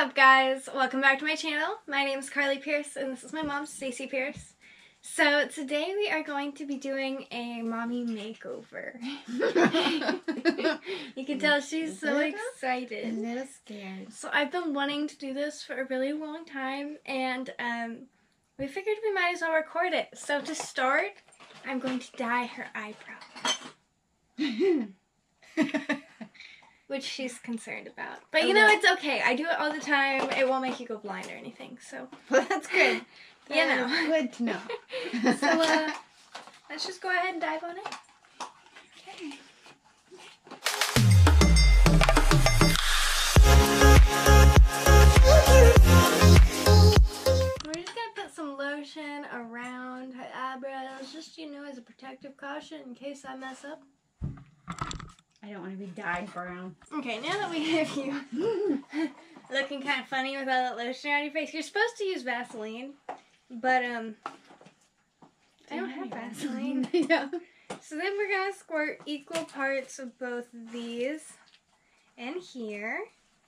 up, guys? Welcome back to my channel. My name is Carleigh Pierce and this is my mom, Stacy Pierce. So today we are going to be doing a mommy makeover. You can tell she's so excited. A little scared. So I've been wanting to do this for a really long time, and we figured we might as well record it. So to start, I'm going to dye her eyebrows. Which she's concerned about. But you know, it's okay. I do it all the time. It won't make you go blind or anything, so. Well, that's good. You know. Good to know. So, let's just go ahead and dive on it. Okay. We're just gonna put some lotion around her eyebrows, just, you know, as a protective caution in case I mess up. I don't want to be dyed brown. Okay, now that we have you looking kind of funny with all that lotion around your face, you're supposed to use Vaseline, but I don't have Vaseline. Yeah. So then we're gonna squirt equal parts of both of these and here.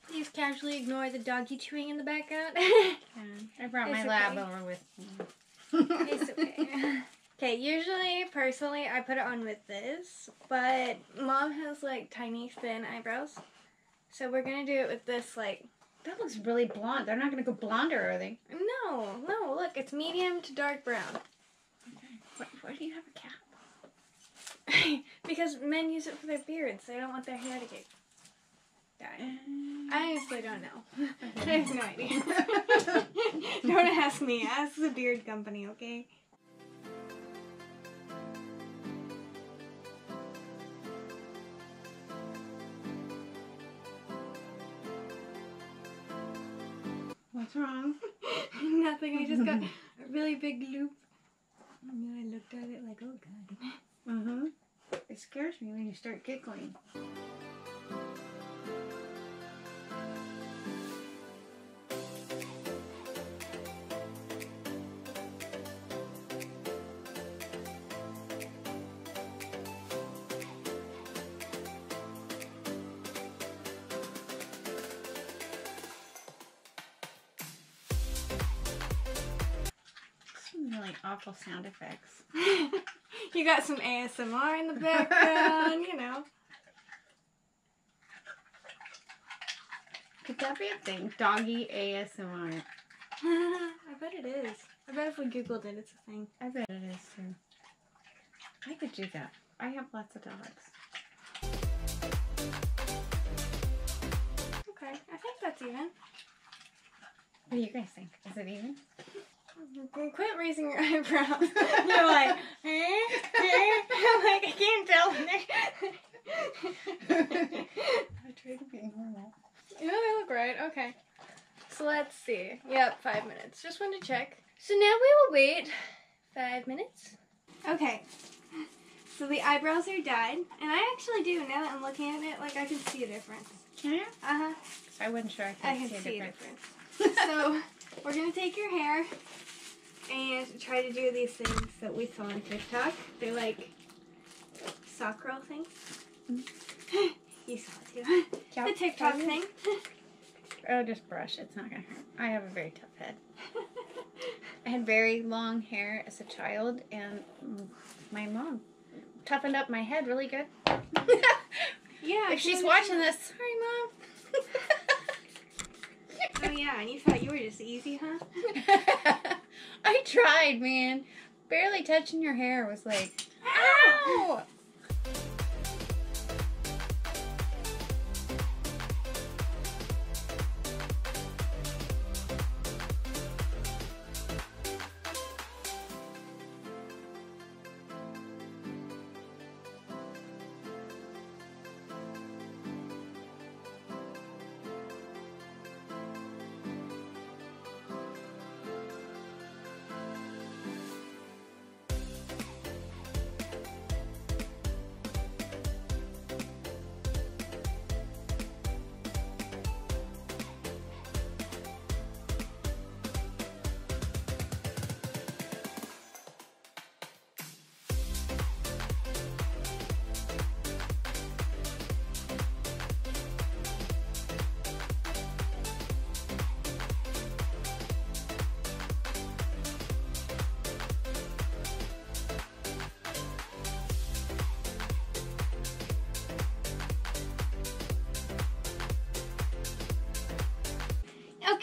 Please casually ignore the doggy chewing in the background. I brought my lab over with me. It's okay. Okay, usually, personally, I put it on with this, but Mom has, like, tiny, thin eyebrows, so we're gonna do it with this, like... That looks really blonde. They're not gonna go blonder, are they? No, look, it's medium to dark brown. Okay. Why do you have a cap? Because men use it for their beards. They don't want their hair to get dyed. I honestly don't know. I have no idea. Don't ask me. Ask the beard company, okay? What's wrong? Nothing. I just got a really big loop. And then I looked at it like, oh god. It scares me when you start giggling. Really awful sound effects. You got some ASMR in the background, you know. Could that be a thing? Doggy ASMR. I bet it is. I bet if we Googled it, it's a thing. I bet it is too. I could do that. I have lots of dogs. Okay, I think that's even. What do you guys think? Is it even? Quit raising your eyebrows. You're like, I'm like, I can't tell. I try to be normal. Yeah, they look right. Okay. So let's see. Yep, 5 minutes. Just wanted to check. So now we will wait 5 minutes. Okay. So the eyebrows are dyed. And I actually do, now that I'm looking at it, like I can see a difference. Can you? Uh-huh. So I wasn't sure I could see a difference. So we're going to take your hair and try to do these things that we saw on TikTok. They're like sock roll things. You saw it too. The TikTok thing. Oh, just brush. It's not going to hurt. I have a very tough head. I had very long hair as a child, and my mom toughened up my head really good. Yeah. If she's watching this, sorry, Mom. Oh yeah, and you thought you were just easy, huh? I tried, man. Barely touching your hair was like, ow!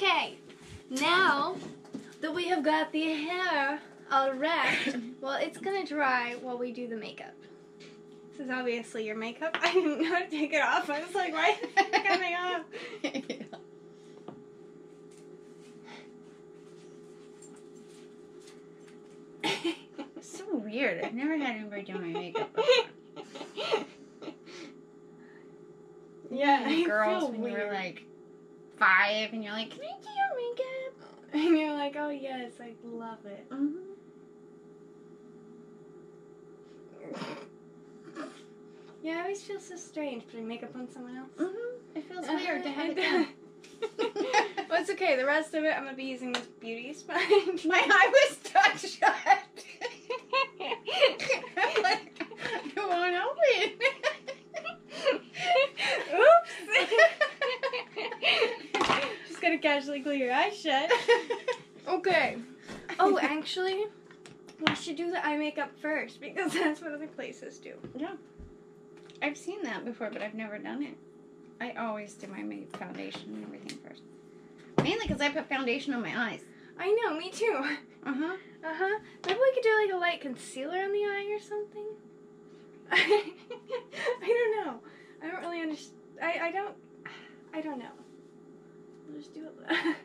Okay, now that we have got the hair all wrapped, well, it's gonna dry while we do the makeup. This is obviously your makeup. I didn't know how to take it off. I was like, why is it coming off? It's so weird. I've never had anybody do my makeup before. Yeah, girls when you were like 5 and you're like, can I do your makeup? And you're like, oh yes, I love it. Mm-hmm. Yeah, I always feel so strange putting makeup on someone else. Mm-hmm. It feels weird to have it done. Well, it's okay. The rest of it, I'm going to be using this beauty sponge. My eye was stuck shut. I'm like, it won't open. Oops. Just got to casually glue your eyes shut. Okay. Oh, actually, we should do the eye makeup first because that's what other places do. Yeah. I've seen that before, but I've never done it. I always do my foundation and everything first. Mainly because I put foundation on my eyes. I know, me too. Uh-huh. Uh-huh. Maybe we could do like a light concealer on the eye or something. I don't know. I don't really understand. I don't know. We'll just do it.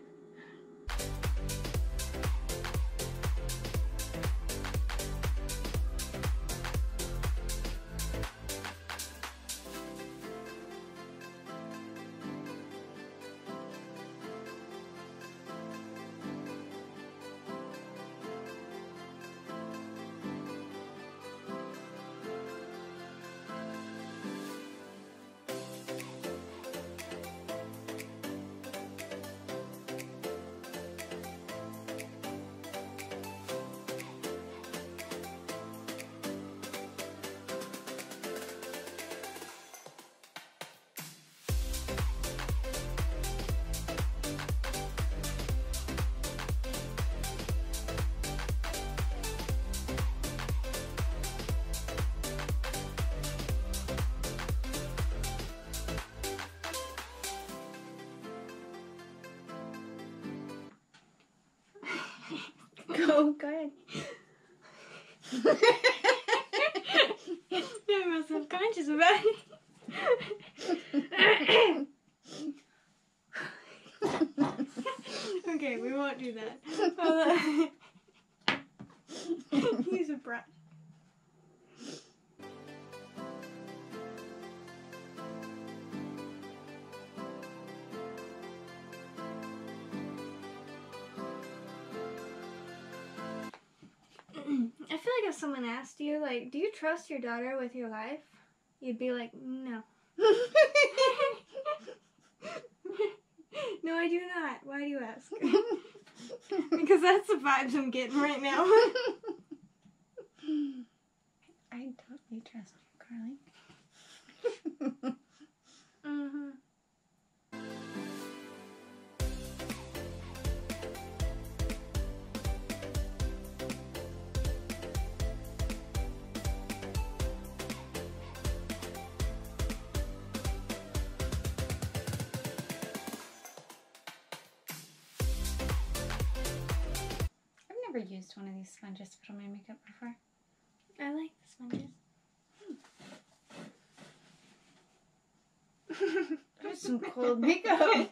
Go ahead. I'm not self-conscious about it. Okay, we won't do that. Use a brush. I feel like if someone asked you, like, do you trust your daughter with your life? You'd be like, no. No, I do not. Why do you ask? Because that's the vibes I'm getting right now. I totally trust you, Carleigh. Mm-hmm. I've never used one of these sponges to put on my makeup before. I like the sponges. There's some cold makeup.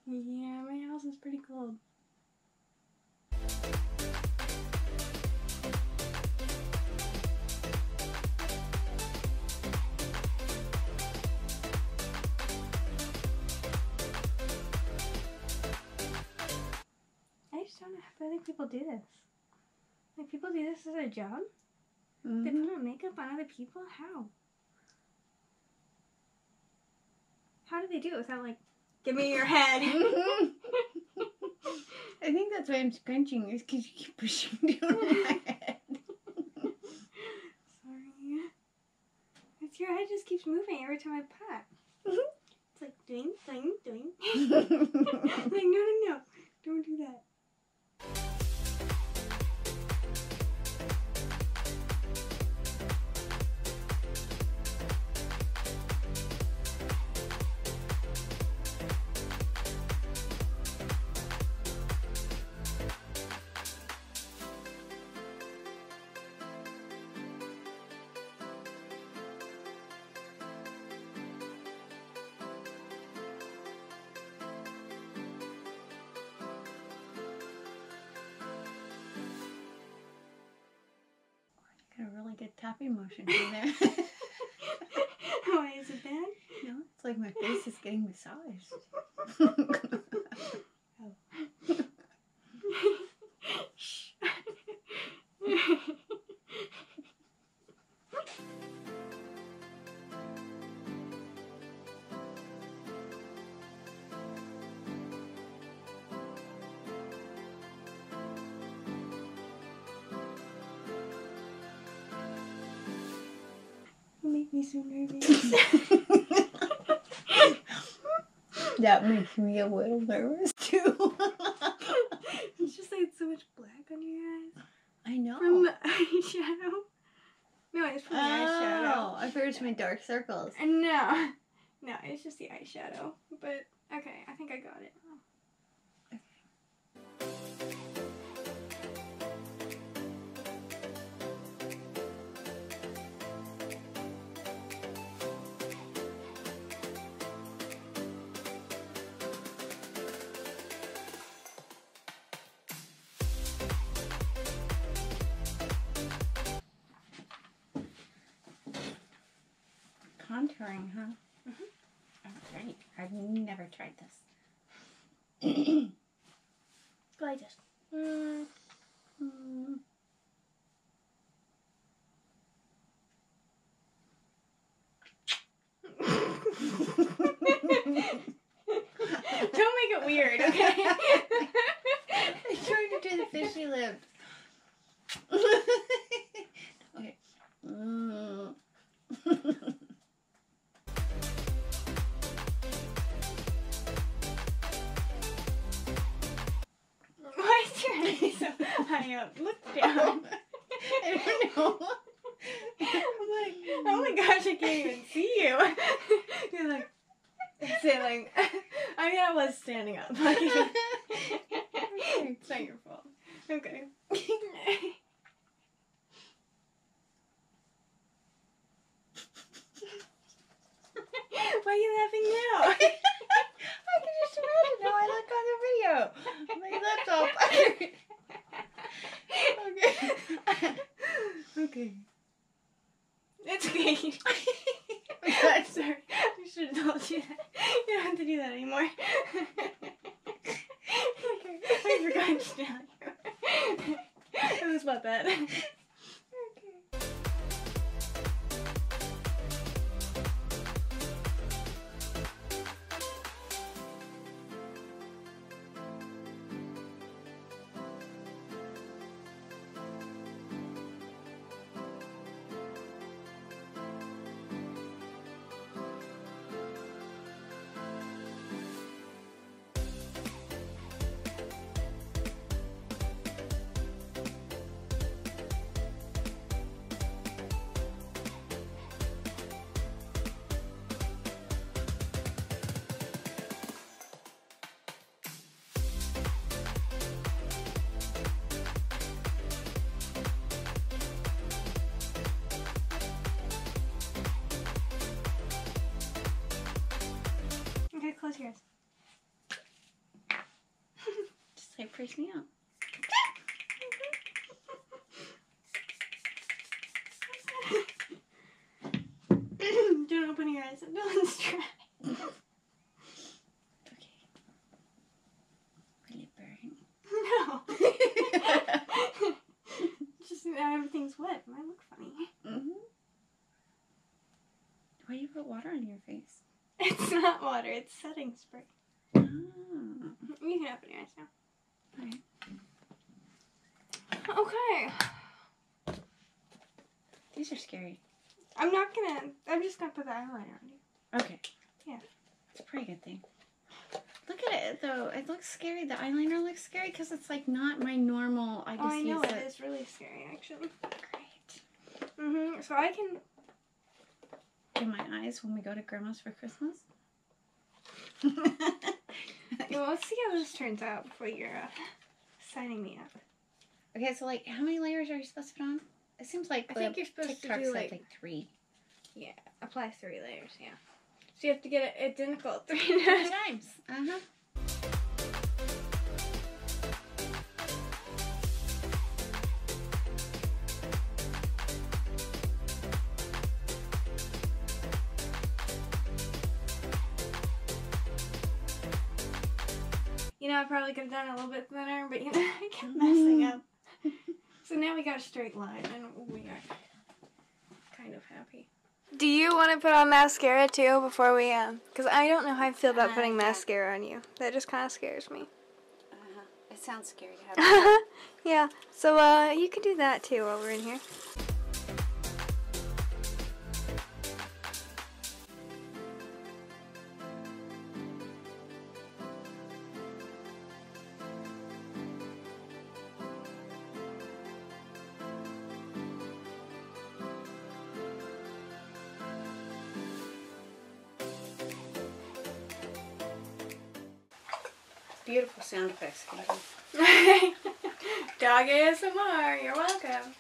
Yeah, my house is pretty cold. I just don't know how other people do this. Like, people do this as a job? Mm-hmm. They put on makeup on other people? How? How do they do it without, like, give me your head? I think that's why I'm scrunching, is because you keep pushing down my head. Sorry. It's your head just keeps moving every time I pat. It's like, doing, doing, doing. Like, no. Don't do that. tapping motion in there. Why, is it bad? No, it's like my face is getting massaged. Oh. Shh. You make me so nervous. That makes me a little nervous too. It's just like so much black on your eyes. I know. From the eyeshadow. No, it's from the eyeshadow. Oh, I thought it was my dark circles. No. No, it's just the eyeshadow. But, okay, I think I got it. Contouring, huh? Mm-hmm. Oh, great. I've never tried this. Go like this. Don't make it weird, okay? I'm trying to do the fishy lips. Okay. Why is your head so high up? Look down. I don't know. I'm like, oh my gosh, I can't even see you. You're like, sailing. I mean, I was standing up. It's not your fault. Okay. Why are you laughing now? I can just imagine how I look on the video. My lips all puckered. Okay. Okay. It's okay. I'm sorry. I should have told you that. You don't have to do that anymore. Okay. I forgot to tell you. It was about that. Okay. Okay, close yours. Just like freaks me out. Don't open your eyes. Don't try. Okay. Will it burn? No. Just now everything's wet. It might look funny. Mm-hmm. Why do you put water on your face? It's not water. It's setting spray. Oh. You can open your eyes now. Okay. Okay. These are scary. I'm just gonna put the eyeliner on you. Okay. Yeah. It's a pretty good thing. Look at it, though. It looks scary. The eyeliner looks scary because it's like not my normal. I just I know use it is really scary, actually. Great. So I can. Do my eyes when we go to Grandma's for Christmas. Well, let's see how this turns out before you're signing me up. Okay, so like, how many layers are you supposed to put on? It seems like I think you're supposed to TikTok do said like 3. Yeah, apply 3 layers. Yeah. So you have to get it identical 3 3 times. times. Uh-huh. know, I probably could have done it a little bit thinner, but you know, I kept messing up. So now we got a straight line, and we are kind of happy. Do you want to put on mascara too before we, because I don't know how I feel about putting mascara on you. That just kind of scares me. It sounds scary to have. Yeah, so you could do that too while we're in here. Beautiful sound effects. Dog ASMR, you're welcome.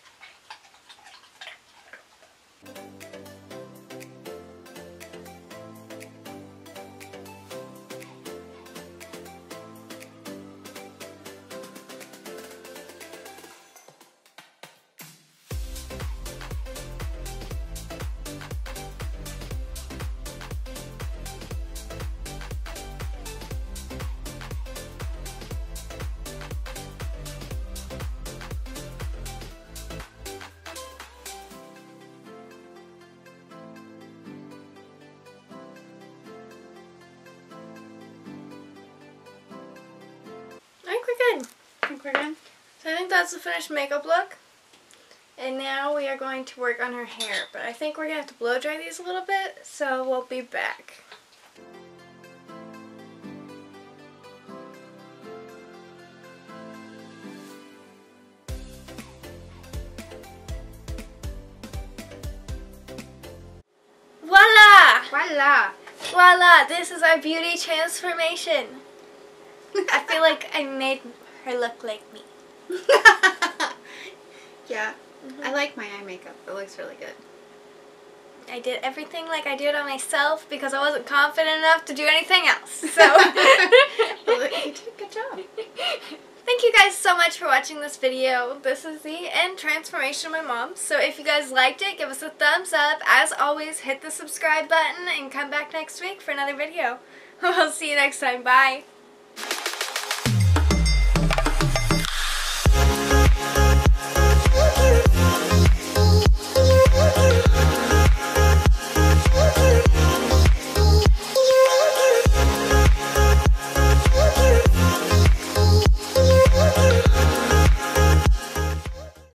I think we're good. So I think that's the finished makeup look. And now we are going to work on her hair. But I think we're going to have to blow dry these a little bit, so we'll be back. Voila! Voila! Voila! This is our beauty transformation. I feel like I made her look like me. Yeah. I like my eye makeup. It looks really good. I did everything like I do it on myself because I wasn't confident enough to do anything else. So Well, you did a good job. Thank you guys so much for watching this video. This is the end transformation of my mom. So if you guys liked it, give us a thumbs up. As always, hit the subscribe button and come back next week for another video. We'll see you next time. Bye.